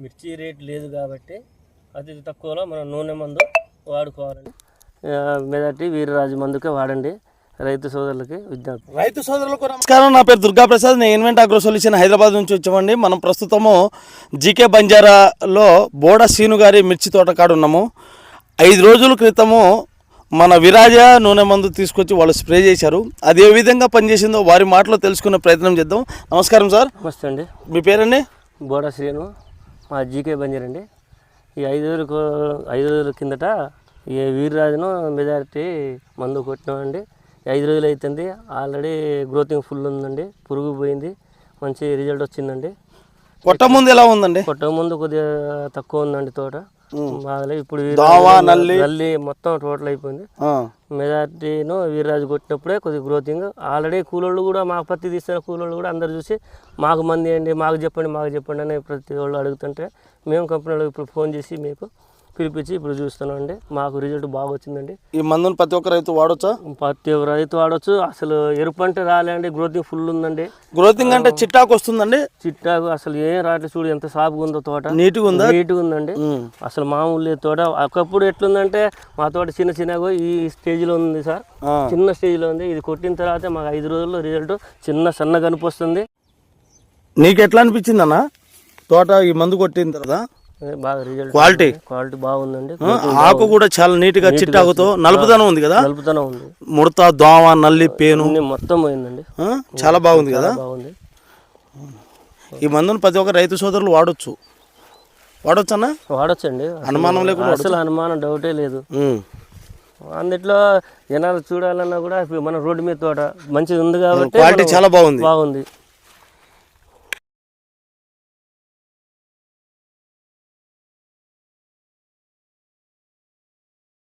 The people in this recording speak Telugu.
మిర్చి రేట్ లేదు కాబట్టి అతి తక్కువలో మనం నూనె మందు వాడుకోవాలండి. మెజార్టీ వీరరాజు మందుకే వాడండి. రైతు సోదరులకి విజ్ఞప్తి. రైతు సోదరులకు నమస్కారం. నా పేరు దుర్గాప్రసాద్. నేను ఇన్వెంట్ అగ్రో సొల్యూషన్ హైదరాబాద్ నుంచి వచ్చామండి. మనం ప్రస్తుతము జీకే బంజారాలో బోడ సీను గారి మిర్చి తోట కాడ ఉన్నాము. 5 రోజుల క్రితము మన విరాజ నూనె మందు తీసుకొచ్చి వాళ్ళు స్ప్రే చేశారు. అది ఏ విధంగా పనిచేసిందో వారి మాటలో తెలుసుకునే ప్రయత్నం చేద్దాం. నమస్కారం సార్. నమస్తే అండి. మీ పేరండి? బోడ శ్రీను, మా జీకే బంజారా అండి. ఈ 5 రోజుల కిందట ఈ వీరరాజును మెజారిటీ మందు కొట్టినామండి. 5 రోజులు అవుతుంది. ఆల్రెడీ గ్రోతింగ్ ఫుల్ ఉందండి. పురుగు పోయింది, మంచి రిజల్ట్ వచ్చిందండి. కొట్ట ముందు ఎలా ఉందండి? కొట్ట ముందు కొద్దిగా తక్కువ ఉందండి తోట. బాగా ఇప్పుడు నల్లి మొత్తం టోటల్ అయిపోయింది. మెజార్టీను వీరరాజు కొట్టినప్పుడే కొద్దిగా గ్రోతింగ్. ఆల్రెడీ కూలోళ్ళు కూడా, మాకు పత్తి తీస్తున్న కూలోళ్ళు కూడా అందరు చూసి మాకు మంది వేయండి, మాకు చెప్పండి అని ప్రతి వాళ్ళు అడుగుతుంటే మేము కంపెనీలో ఇప్పుడు ఫోన్ చేసి మీకు పిలిపించి ఇప్పుడు చూస్తున్నాం అండి. మాకు రిజల్ట్ బాగా వచ్చిందండి. ఈ మందును ప్రతి ఒక్క రైతు వాడొచ్చా? ప్రతి ఒక్క రైతు వాడచ్చు. అసలు ఎరుపు అంటే రాలేండి, గ్రోతింగ్ ఫుల్ ఉందండి. గ్రోతింగ్ అంటే చిట్టాకు వస్తుందండి? చిట్టాకు అసలు ఏం రావట్లేదు. చూడు ఎంత సాఫ్గా ఉందో తోట, నీట్గా ఉందండి. అసలు మామూలు తోట. ఒకప్పుడు ఎట్లుందంటే మా తోట చిన్నగా ఈ స్టేజ్లో ఉంది సార్, చిన్న స్టేజ్లో ఉంది. ఇది కొట్టిన తర్వాత మాకు 5 రోజుల్లో రిజల్ట్ సన్న కనుపు వస్తుంది. నీకు ఎట్లా అనిపించింది అన్న తోట ఈ మందు కొట్టిన తర్వాత? బాగా రిజల్ట్, క్వాలిటీ బాగుందండి. ఆకు కూడా చాలా నీట్ గా చిట్టాకుతో నలుపుదనం ఉంది కదా? నలుపుదనం ఉంది. ముడత, దోమ, నల్లి, పేను మొత్తం పోయిందండి. చాలా బాగుంది కదా? బాగుంది. ఈ మందును ప్రతి ఒక్క రైతు సోదరులు వాడొచ్చు అన్న? వాడొచ్చండి, అనుమానం లేకుండా. అసలు అనుమానం డౌటే లేదు. అందుట్లో జనాలు చూడాలన్నా కూడా మన రోడ్డు మీద తోట మంచిగా ఉంది కాబట్టి క్వాలిటీ చాలా బాగుంది.